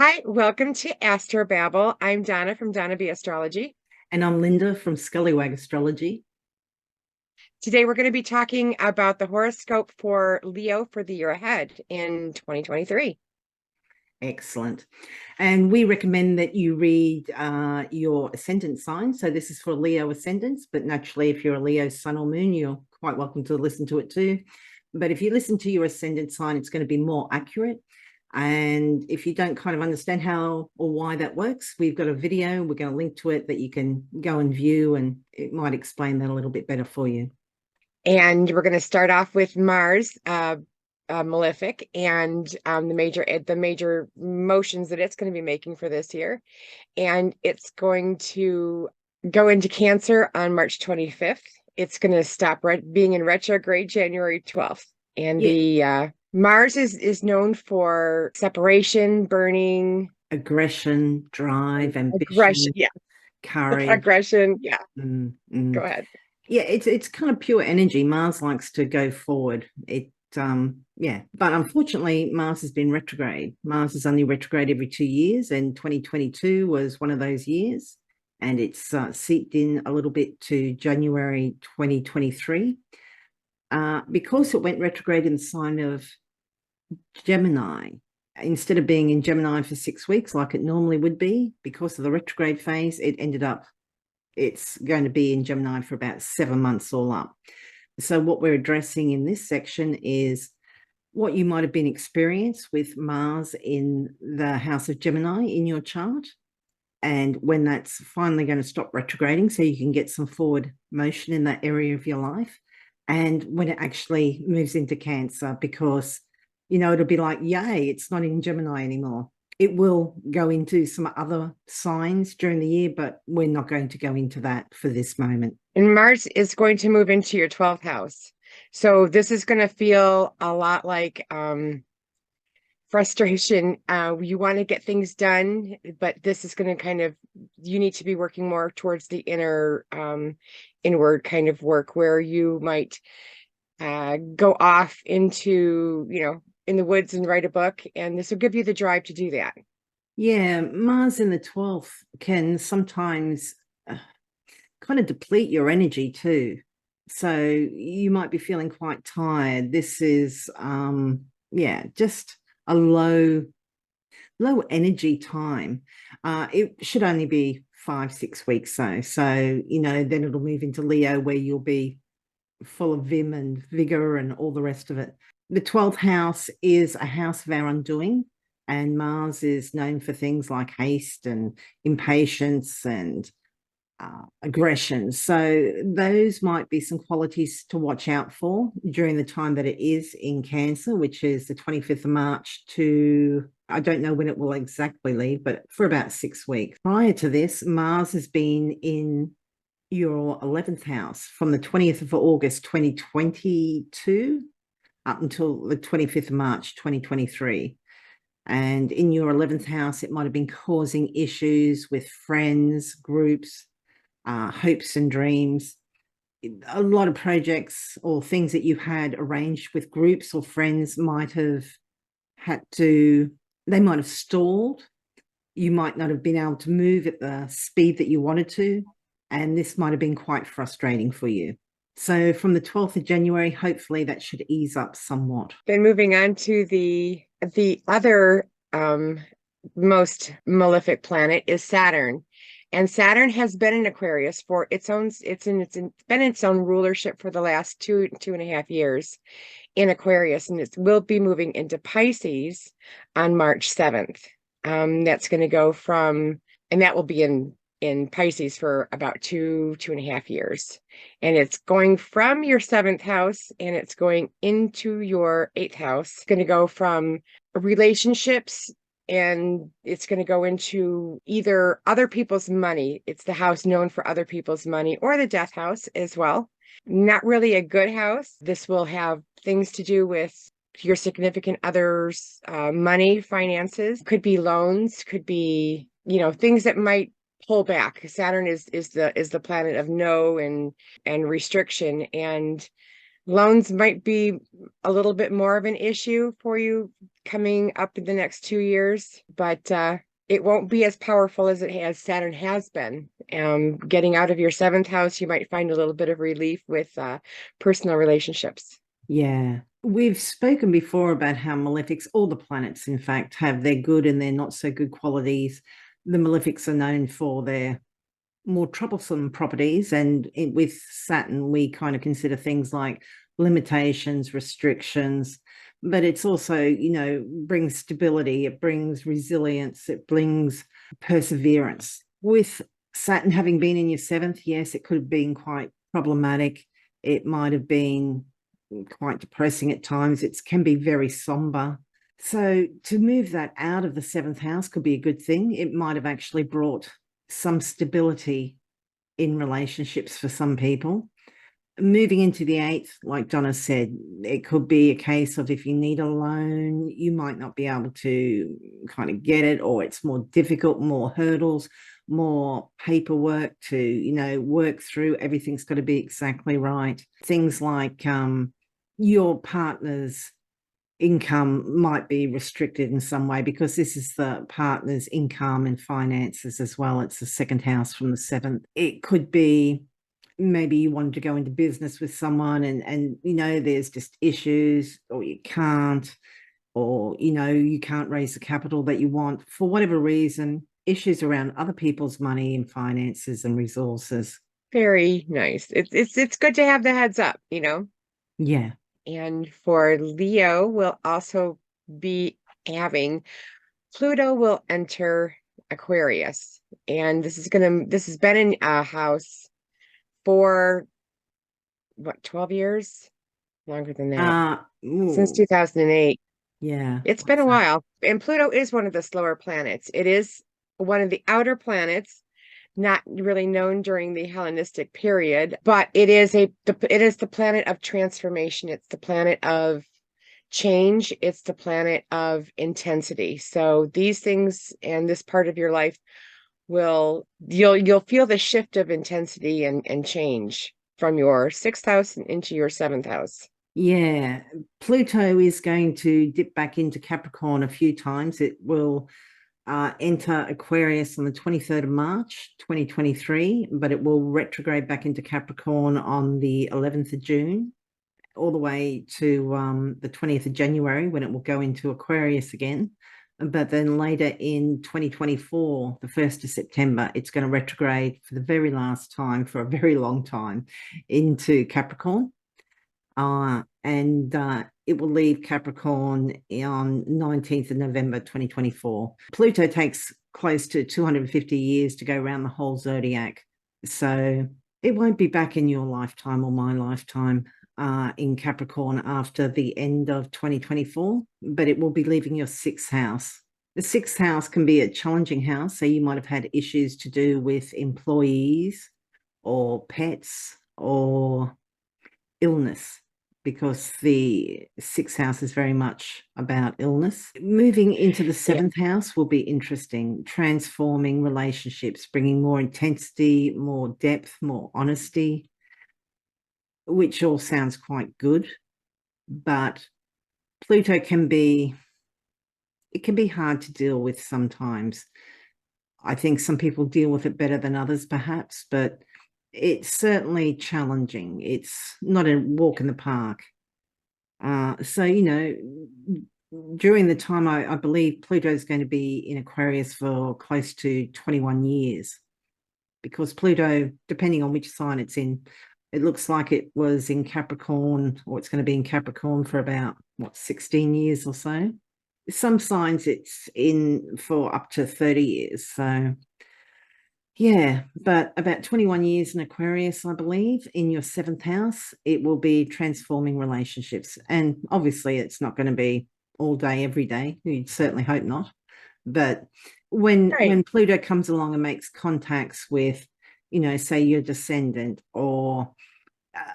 Hi, welcome to Astro Babble. I'm Donna from Donna B Astrology. And I'm Lynda from Scullywag Astrology. Today we're going to be talking about the horoscope for Leo for the year ahead in 2023. Excellent. And we recommend that you read your ascendant sign. So this is for Leo ascendants, but naturally, if you're a Leo sun or moon, you're quite welcome to listen to it too. But if you listen to your ascendant sign, it's going to be more accurate. And if you don't kind of understand how or why that works, we've got a video. We're going to link to it that you can go and view, and it might explain that a little bit better for you. And we're going to start off with Mars, malefic, and the major motions that it's going to be making for this year. And it's going to go into Cancer on March 25th. It's going to stop being in retrograde January 12th. And Yeah, the Mars is known for separation, burning, aggression, drive, aggression. ambition, Yeah, courage. aggression. Yeah, Mm, go mm. ahead. Yeah, it's kind of pure energy. Mars likes to go forward. Yeah, but unfortunately, Mars has been retrograde. Mars is only retrograde every 2 years, and 2022 was one of those years, and it's seeped in a little bit to January 2023. Because it went retrograde in the sign of Gemini, instead of being in Gemini for 6 weeks like it normally would be, because of the retrograde phase, it's going to be in Gemini for about 7 months all up. So what we're addressing in this section is what you might have been experienced with Mars in the house of Gemini in your chart, and when that's finally going to stop retrograding so you can get some forward motion in that area of your life, and when it actually moves into Cancer, because it'll be like, yay, it's not in Gemini anymore. It will go into some other signs during the year, but we're not going to go into that for this moment. And Mars is going to move into your 12th house. So this is going to feel a lot like frustration. You want to get things done, but this is going to you need to be working more towards the inward kind of work where you might go off into, in the woods and write a book. And this will give you the drive to do that. Yeah, Mars in the 12th can sometimes kind of deplete your energy too. So you might be feeling quite tired. This is yeah, just a low energy time. It should only be 5 6 weeks though. So, then it'll move into Leo where you'll be full of vim and vigor and all the rest of it. The 12th house is a house of our undoing, and Mars is known for things like haste and impatience and aggression. So those might be some qualities to watch out for during the time that it is in Cancer, which is the 25th of March to, I don't know when it will exactly leave, but for about 6 weeks. Prior to this, Mars has been in your 11th house from the 20th of August 2022 up until the 25th of March 2023. And in your 11th house, it might have been causing issues with friends, groups, hopes and dreams. A lot of projects or things that you had arranged with groups or friends might have they might have stalled. You might not have been able to move at the speed that you wanted to. And this might have been quite frustrating for you. So from the 12th of January, hopefully that should ease up somewhat. Then moving on to the other most malefic planet is Saturn. And Saturn has been in Aquarius for it's been in its own rulership for the last 2.5 years in Aquarius, and it will be moving into Pisces on March 7th. That's going to go and that will be in Pisces for about 2.5 years. And it's going from your 7th house and it's going into your 8th house. It's going to go from relationships and it's going to go into either other people's money. It's the house known for other people's money, or the death house as well. Not really a good house. This will have things to do with your significant other's money, finances. Could be loans, could be, things that might pull back. Saturn is the planet of no and restriction, and loans might be a little bit more of an issue for you coming up in the next 2 years, but it won't be as powerful as Saturn has been. Getting out of your seventh house, you might find a little bit of relief with personal relationships. Yeah. We've spoken before about how malefics, all the planets, in fact, have their good and their not so good qualities. The malefics are known for their more troublesome properties. And with Saturn, we kind of consider things like limitations, restrictions, but it's also, brings stability, it brings resilience, it brings perseverance. With Saturn having been in your seventh, yes, it could have been quite problematic. It might have been quite depressing at times. It can be very somber. So to move that out of the seventh house could be a good thing. It might have actually brought some stability in relationships for some people. Moving into the eighth, like Donna said, it could be a case of if you need a loan, you might not be able to kind of get it, or it's more difficult, more hurdles, more paperwork to, work through. Everything's got to be exactly right. Things like your partner's income might be restricted in some way, because this is the partner's income and finances as well. It's the second house from the seventh. It could be maybe you wanted to go into business with someone and there's just issues, or you can't, or you can't raise the capital that you want for whatever reason. Issues around other people's money and finances and resources. Very nice. It's good to have the heads up, Yeah. And for Leo, we'll also be having Pluto will enter Aquarius. And this has been in a house for what, 12 years? Longer than that. Since 2008. Yeah. It's been a while. And Pluto is one of the slower planets. It is one of the outer planets, not really known during the Hellenistic period, but it is the planet of transformation. It's the planet of change. It's the planet of intensity. So these things and this part of your life you'll feel the shift of intensity and change from your sixth house into your seventh house. Yeah, Pluto is going to dip back into Capricorn a few times. It will enter Aquarius on the 23rd of March, 2023, but it will retrograde back into Capricorn on the 11th of June, all the way to the 20th of January, when it will go into Aquarius again. But then later in 2024, the 1st of September, it's going to retrograde for the very last time, for a very long time, into Capricorn. And it will leave Capricorn on 19th of November 2024. Pluto takes close to 250 years to go around the whole zodiac. So it won't be back in your lifetime or my lifetime in Capricorn after the end of 2024, but it will be leaving your sixth house. The sixth house can be a challenging house. So you might have had issues to do with employees or pets or illness, because the sixth house is very much about illness. Moving into the seventh house will be interesting, transforming relationships, bringing more intensity, more depth, more honesty, which all sounds quite good. But Pluto can be hard to deal with sometimes. I think some people deal with it better than others, perhaps, but it's certainly challenging. It's not a walk in the park. So, during the time, I believe Pluto is going to be in Aquarius for close to 21 years, because Pluto, depending on which sign it's in, it looks like it was in Capricorn, or it's going to be in Capricorn for about, 16 years or so. Some signs it's in for up to 30 years. So yeah, but about 21 years in Aquarius, I believe, in your seventh house, it will be transforming relationships. And obviously, it's not going to be all day, every day. You'd certainly hope not. But when Pluto comes along and makes contacts with, say your descendant or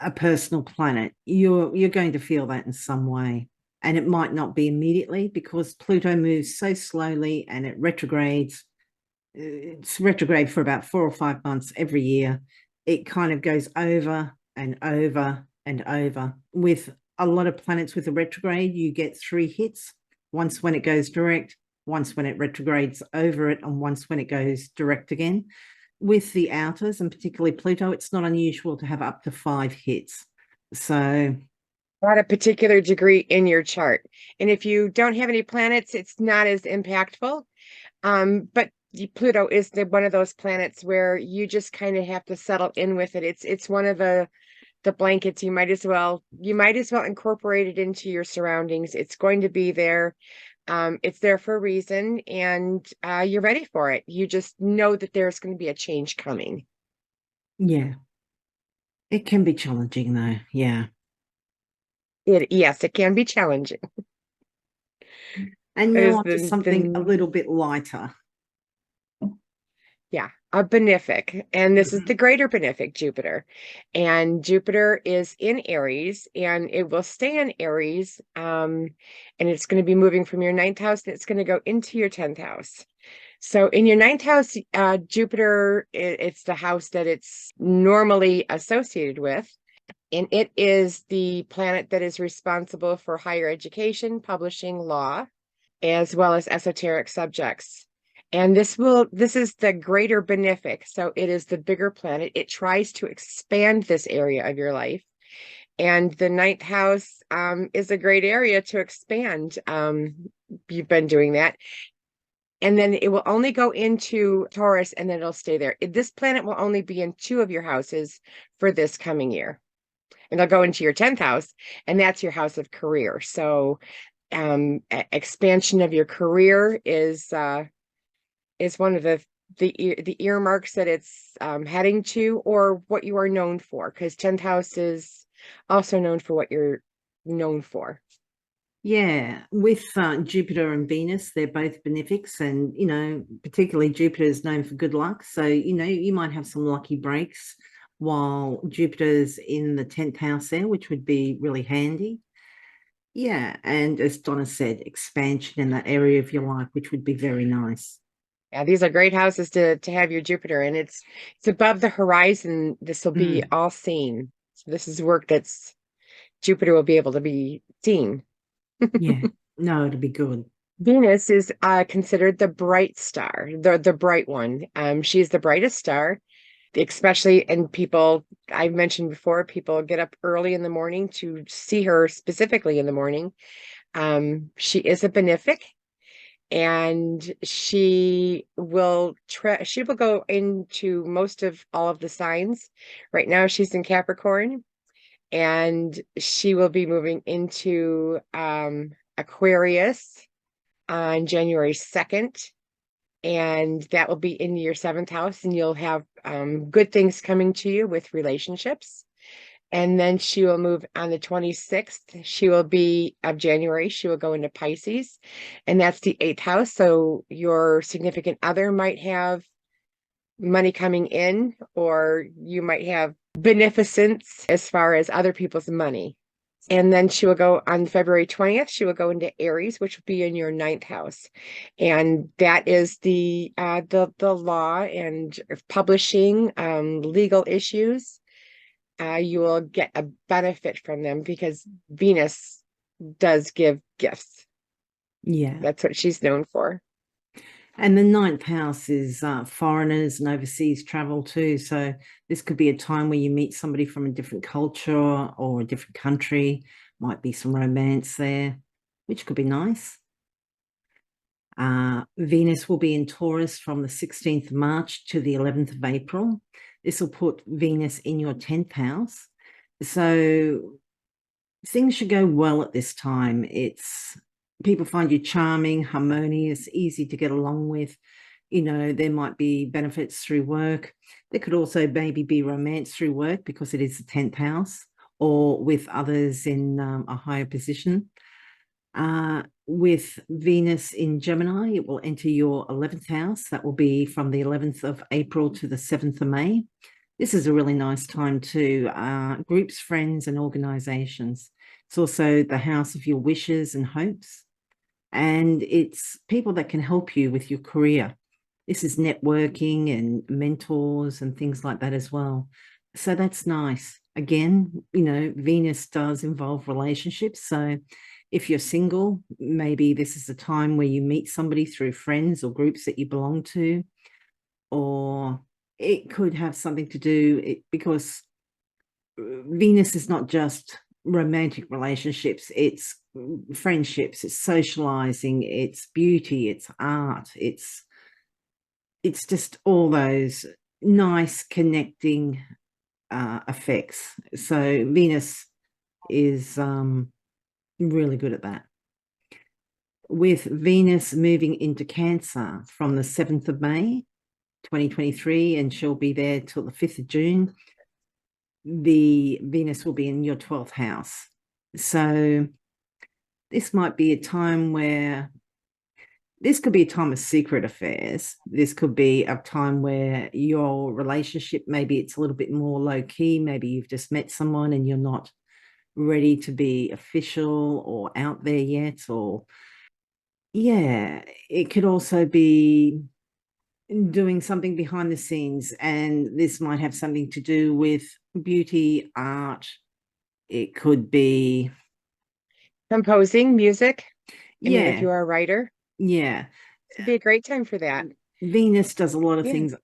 a personal planet, you're going to feel that in some way. And it might not be immediately, because Pluto moves so slowly and it retrogrades. It's retrograde for about 4 or 5 months every year. It kind of goes over and over and over. With a lot of planets with a retrograde, you get 3 hits. once when it goes direct, once when it retrogrades over it, and once when it goes direct again. With the outers, and particularly Pluto, it's not unusual to have up to 5 hits. So at a particular degree in your chart. And if you don't have any planets, it's not as impactful. But Pluto is one of those planets where you just kind of have to settle in with it. It's one of the blankets. You might as well incorporate it into your surroundings. It's going to be there. It's there for a reason, and you're ready for it. You just know that there's going to be a change coming. yeah, it can be challenging though. Yeah. Yes, it can be challenging. And That now is on to something a little bit lighter. yeah, a benefic. And this is Mhm. the greater benefic Jupiter. And Jupiter is in Aries, and it will stay in Aries. And it's going to be moving from your ninth house, and it's going to go into your 10th house. So in your ninth house, Jupiter, it's the house that it's normally associated with. And it is the planet that is responsible for higher education, publishing, law, as well as esoteric subjects. And this is the greater benefic. So it is the bigger planet. It tries to expand this area of your life. And the ninth house is a great area to expand. You've been doing that. And then it will only go into Taurus, and then it'll stay there. This planet will only be in 2 of your houses for this coming year. And they'll go into your 10th house, and that's your house of career. So expansion of your career is one of the earmarks that it's heading to, or what you are known for, because 10th house is also known for what you're known for. Yeah, with Jupiter and Venus, they're both benefics, and particularly Jupiter is known for good luck. So you might have some lucky breaks while Jupiter's in the 10th house there, which would be really handy. Yeah, and as Donna said, expansion in that area of your life, which would be very nice. Yeah, these are great houses to have your Jupiter, and it's above the horizon. This will be Mm, all seen. So this is work that's Jupiter will be able to be seen. yeah, no, it'd be good. Venus is considered the bright star, the bright one. She's the brightest star, especially, and people I've mentioned before, people get up early in the morning to see her, specifically in the morning. She is a benefic, and she will go into most of all of the signs. Right now she's in Capricorn, and she will be moving into Aquarius on January 2nd, and that will be in your 7th house, and you'll have good things coming to you with relationships. And then she will move on the 26th. She will be of January. She will go into Pisces, and that's the 8th house. So your significant other might have money coming in, or you might have beneficence as far as other people's money. And then she will go on February 20th. She will go into Aries, which will be in your 9th house. And that is the law and publishing, legal issues. You will get a benefit from them because Venus does give gifts. Yeah. That's what she's known for. And the 9th house is foreigners and overseas travel too. So this could be a time where you meet somebody from a different culture or a different country. Might be some romance there, which could be nice. Venus will be in Taurus from the 16th of March to the 11th of April. This will put Venus in your 10th house. So things should go well at this time. People find you charming, harmonious, easy to get along with. There might be benefits through work. There could also maybe be romance through work because it is the 10th house, or with others in a higher position. With Venus in Gemini, it will enter your 11th house. That will be from the 11th of April to the 7th of May. This is a really nice time to groups, friends, and organizations. It's also the house of your wishes and hopes. And it's people that can help you with your career. This is networking and mentors and things like that as well. So that's nice. Again, Venus does involve relationships. So If you're single, maybe this is a time where you meet somebody through friends or groups that you belong to, or it could have something to do because Venus is not just romantic relationships, it's friendships, it's socializing, it's beauty, it's art, it's just all those nice connecting effects. So Venus is really good at that. With Venus moving into Cancer from the 7th of May 2023, and she'll be there till the 5th of June, the Venus will be in your 12th house. So this might be a time where this could be a time of secret affairs. This could be a time where your relationship, maybe it's a little bit more low key. Maybe you've just met someone and you're not ready to be official or out there yet. Or, yeah, it could also be doing something behind the scenes. And this might have something to do with beauty, art. It could be Composing music. I mean, if yeah, you are a writer, yeah. it'd be a great time for that. Venus does a lot of Yeah. things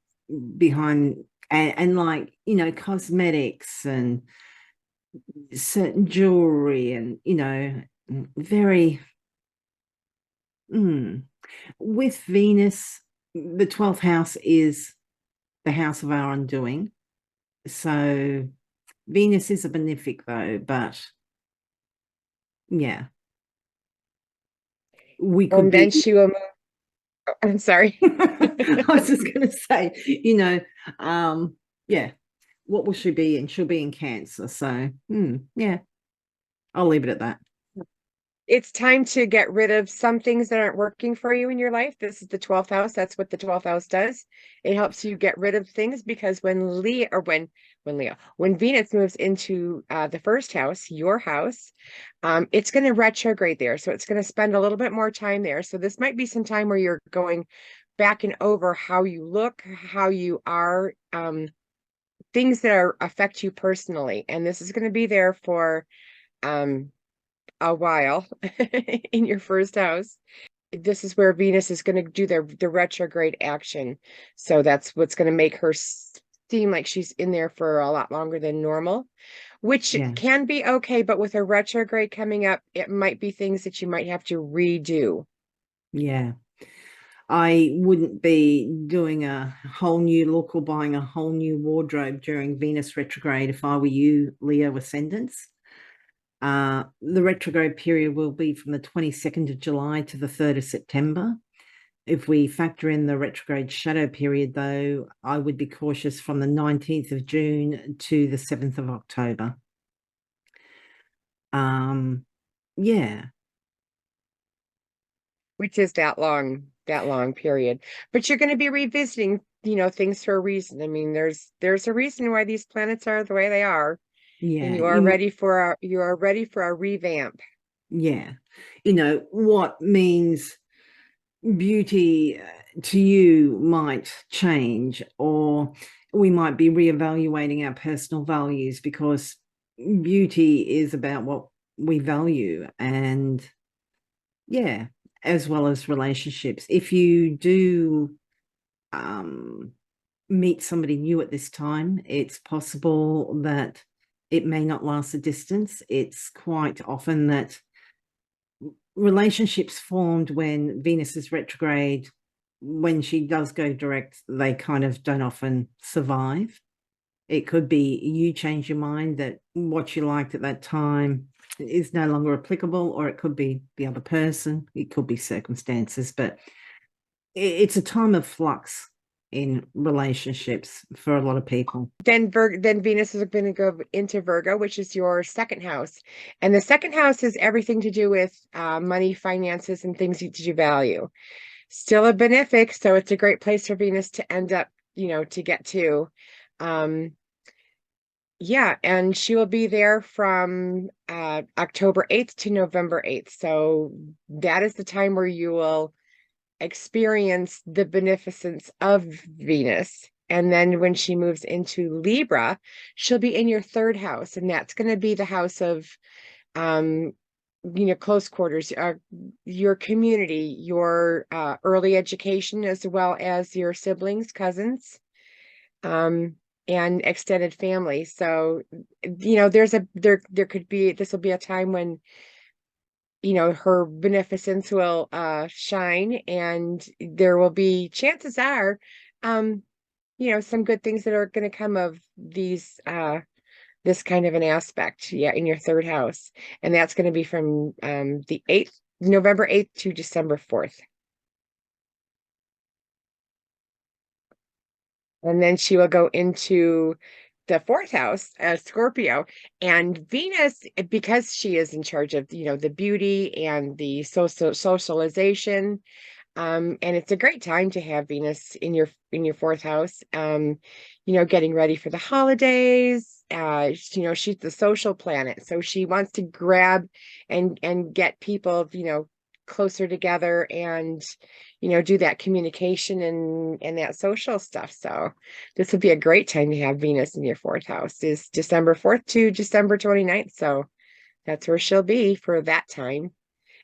behind and like, you know, cosmetics and certain jewelry and, you know, very with Venus, the 12th house is the house of our undoing. So Venus is a benefic though, but yeah, we could And then be she will move. Oh, I'm sorry. I was just going to say, you know, yeah, what will she be in? She'll be in Cancer. So, yeah, I'll leave it at that. It's time to get rid of some things that aren't working for you in your life. This is the 12th house. That's what the 12th house does. It helps you get rid of things because when Venus moves into the first house, your house, it's going to retrograde there. So it's going to spend a little bit more time there. So this might be some time where you're going back and over how you look, how you are, things that affect you personally. And this is going to be there for a while in your first house. This is where Venus is going to do the retrograde action. So that's what's going to make her seem like she's in there for a lot longer than normal, which Yeah, can be okay. But with a retrograde coming up, it might be things that you might have to redo. yeah. I wouldn't be doing a whole new look or buying a whole new wardrobe during Venus retrograde if I were you, Leo ascendants. The retrograde period will be from the 22nd of July to the 3rd of September. If we factor in the retrograde shadow period, though, I would be cautious from the 19th of June to the 7th of October. Yeah, Which is that long period. But you're going to be revisiting, things for a reason. I mean, there's a reason why these planets are the way they are, and yeah, you are ready for a revamp. yeah. You know, what means beauty to you might change, or we might be reevaluating our personal values because beauty is about what we value. And yeah, as well as relationships. If you do meet somebody new at this time, it's possible that it may not last a distance. It's quite often that relationships formed when Venus is retrograde, when she does go direct, they kind of don't often survive. It could be you change your mind that what you liked at that time is no longer applicable, or it could be the other person, it could be circumstances, but it's a time of flux in relationships for a lot of people. Then Venus is going to go into Virgo, which is your second house. And the second house is everything to do with money, finances, and things that you value. Still a benefic, so it's a great place for Venus to end up, to get to. Yeah, and she will be there from October 8th to November 8th. So that is the time where you will experience the beneficence of Venus. And then when she moves into Libra, she'll be in your third house, and that's going to be the house of close quarters, your community, your early education, as well as your siblings, cousins, um, and extended family. So, there could be, this will be a time when, her beneficence will shine, and there will be, chances are, um, some good things that are going to come of this kind of an aspect, yeah, in your third house. And that's going to be from the 8th, November 8th to December 4th. And then she will go into the fourth house, Scorpio, and Venus, because she is in charge of, the beauty and the socialization. And it's a great time to have Venus in your fourth house. Getting ready for the holidays. She's the social planet, so she wants to grab and get people, closer together, and do that communication and that social stuff. So this would be a great time to have Venus in your fourth house. Is December 4th to December 29th. So that's where she'll be for that time.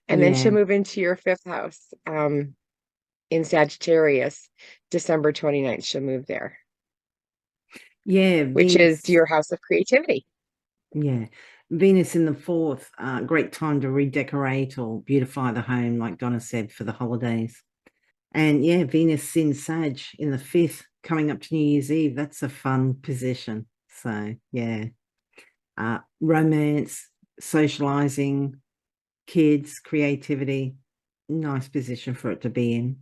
And then she'll Yeah. move into your fifth house. In Sagittarius, December 29th, she'll move there, Yeah, which is Venus. your house of creativity. Yeah. Venus in the fourth, great time to redecorate or beautify the home, like Donna said, for the holidays. And yeah, Venus in Sag in the fifth, coming up to New Year's Eve. That's a fun position. So yeah. Romance, socializing, kids, creativity. Nice position for it to be in.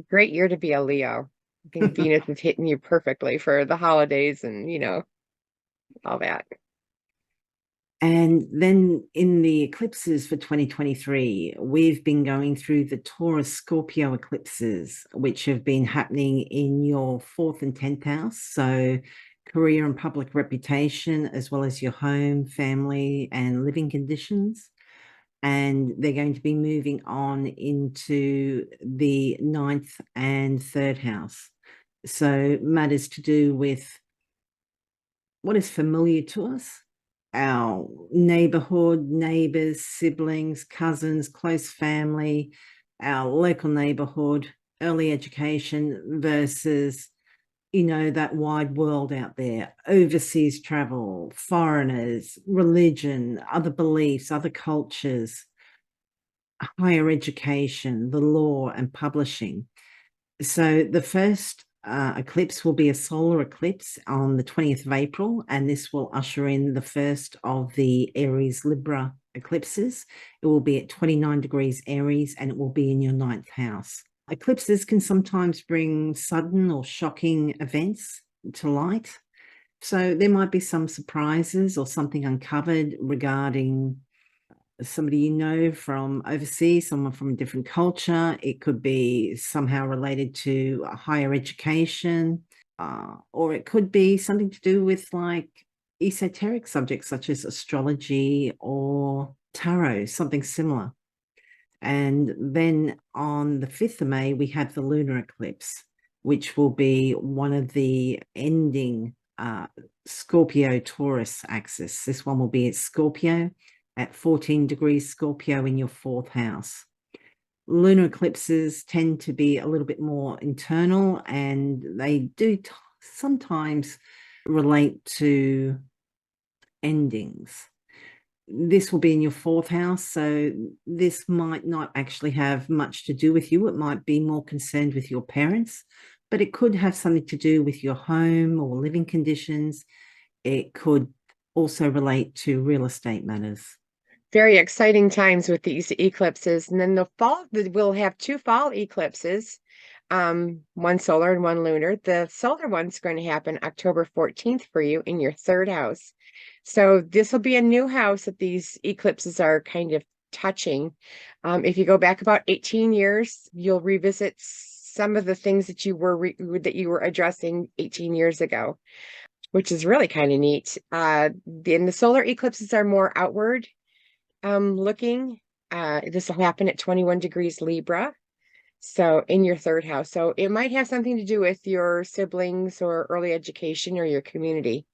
Great year to be a Leo. I think Venus is hitting you perfectly for the holidays and, all that. And then in the eclipses for 2023, we've been going through the Taurus Scorpio eclipses, which have been happening in your fourth and 10th house. So, career and public reputation, as well as your home, family, and living conditions. And they're going to be moving on into the ninth and third house. So, matters to do with what is familiar to us, our neighborhood, neighbors, siblings, cousins, close family, our local neighborhood, early education versus, that wide world out there, overseas travel, foreigners, religion, other beliefs, other cultures, higher education, the law, and publishing. So the first eclipse will be a solar eclipse on the 20th of April, and this will usher in the first of the Aries Libra eclipses. It will be at 29 degrees Aries, and it will be in your ninth house. Eclipses can sometimes bring sudden or shocking events to light. So there might be some surprises or something uncovered regarding somebody you know from overseas, someone from a different culture. It could be somehow related to higher education, or it could be something to do with like esoteric subjects such as astrology or tarot, something similar. And then on the 5th of May, we have the lunar eclipse, which will be one of the ending Scorpio Taurus axis. This one will be at Scorpio at 14 degrees Scorpio in your fourth house. Lunar eclipses tend to be a little bit more internal, and they do sometimes relate to endings. This will be in your fourth house, so this might not actually have much to do with you. It might be more concerned with your parents, but it could have something to do with your home or living conditions. It could also relate to real estate matters. Very exciting times with these eclipses. And then we'll have two fall eclipses, one solar and one lunar. The solar one's going to happen October 14th for you in your third house. So this will be a new house that these eclipses are kind of touching. If you go back about 18 years, you'll revisit some of the things that you were addressing 18 years ago, which is really kind of neat. And the solar eclipses are more outward looking. This will happen at 21 degrees Libra. So in your third house. So it might have something to do with your siblings or early education or your community.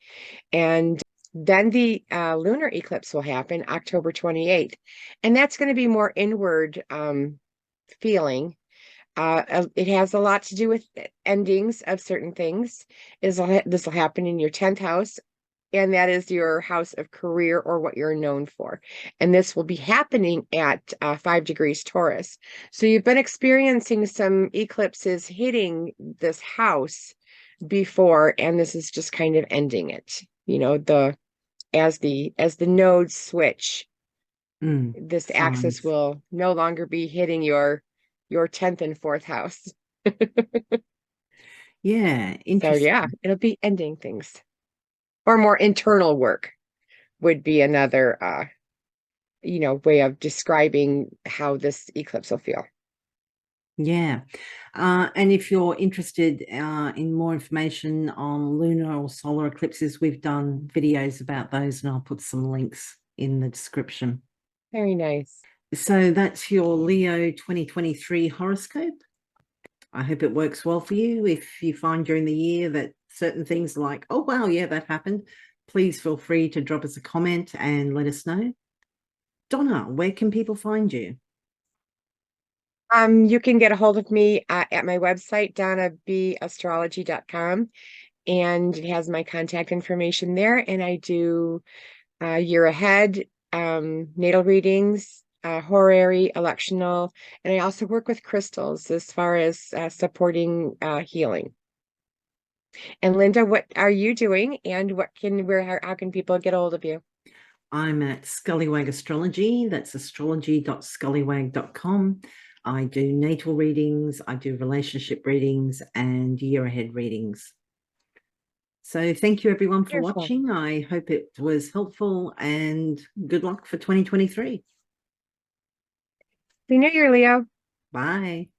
And Then the lunar eclipse will happen October 28th. And that's going to be more inward feeling. It has a lot to do with endings of certain things. This will happen in your 10th house, and that is your house of career or what you're known for. And this will be happening at 5 degrees Taurus. So you've been experiencing some eclipses hitting this house before, and this is just kind of ending it. You know, as the nodes switch, this axis Signs. will no longer be hitting your 10th and 4th house. Yeah, So yeah, interesting. it'll be ending things. Or more internal work would be another way of describing how this eclipse will feel. Yeah. And if you're interested in more information on lunar or solar eclipses, we've done videos about those, and I'll put some links in the description. Very nice. So that's your Leo 2023 horoscope. I hope it works well for you. If you find during the year that certain things like, oh, wow, yeah, that happened, please feel free to drop us a comment and let us know. Donna, where can people find you? You can get a hold of me at my website, donnabastrology.com, and it has my contact information there. And I do year ahead, natal readings, horary, electional, and I also work with crystals as far as supporting healing. And Lynda, what are you doing, and how can people get a hold of you? I'm at Scullywag Astrology. That's astrology.scullywag.com. I do natal readings, I do relationship readings, and year ahead readings. So thank you everyone for Wonderful. watching. I hope it was helpful, and good luck for 2023. Happy New Year, Leo. Bye.